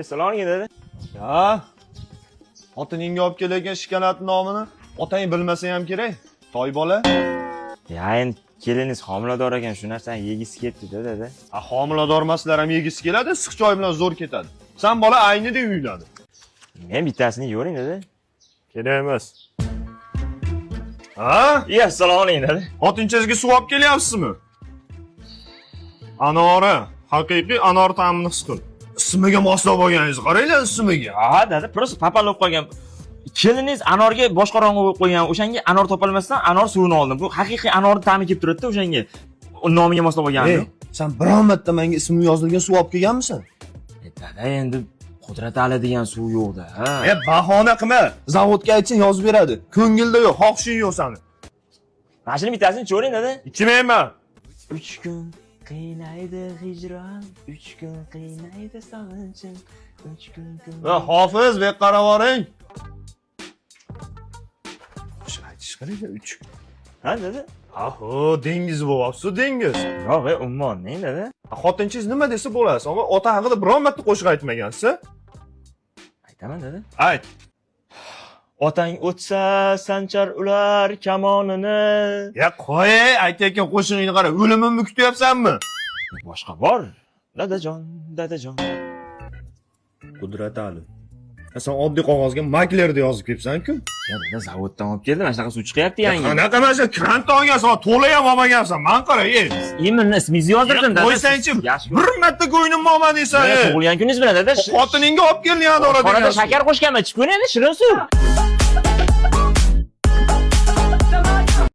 Salom dedi. Ya. Xotiningga olib kelayotgan shikolat nomini otang bilmasa ham kerak. Toy bola. Ya endi keliniz homilador ekan, shu narsani yegisi ketdi-da dedi. Homilador emaslar ham yegisi keladi, issiq choy bilan zo'r ketadi. Sen bola aynidek uylanadi. Men bittasini yo'ring dedi. Kerak emas. Ha? Salom alaykum dedi. Xotinchangizga suv olib kelyapsizmi? Anori, haqiqiy anor ta'mini his qil. Ismiga moslab olganingizni qaranglar ismiga. Ha dedi, просто papalab qolgan. Keliniz anorga boshqarong'i qo'yib qo'ygan. O'shanga anor topolmasdan anor suvini oldim. Bu haqiqiy anorning ta'mi kelib turadi-da o'shanga. Nomiga moslab olganim. Sen biron marta menga ismim yozilgan suv olib kelganmisan? Dada endi Qudrat Ali degan suv yo'q-da. Bahona qilma. Zavodga aytsin yozib beradi. Ko'ngilda yo'q, xohishing yo'q seni. Mana shuni bittasini cho'ring dedi. Ichmayman. 3 kun qiynaydi hijron, 3 kun qiynaydi sog'inchim, 3 kun. Va Hofiz, bek qaravoring. Qo'shiq aytish qaranglar 3 kun. Ha dedi. Aho, dengiz bo'lyapsiz, dengiz. Yo'q, umuman neng dedi. Xotinchingiz nima desa bo'lasiz? Ota haqida biron marta qo'shiq aytmagansiz? Aytaman dedi. Ayt. Otang o'tsa sanchar ular kamonini. Ya qo'y, aytayotgan qo'shig'ingni qara, o'limimni kutyapsanmi? Boshqa bor. Dadajon, dadajon. Qudrat Ali. Sen oddiy qog'ozga maklerda yozib kelibsan-ku. Ya dada zavoddan olib keldim, mana shunaqa suv chiqyapti yangi. Qanaqa mana shu krant olgansan, to'la ham olmagansan. Men qara, Endi ismingizni yozdirdim dada. Qo'ysangchi, bir marta ko'nglim olmadingsan. Tug'ilgan kuningiz bilan dada. Xotiningga olib kelding, adora degan. Qorada shakar qo'shganman, ichib ko'ring endi shirin suv.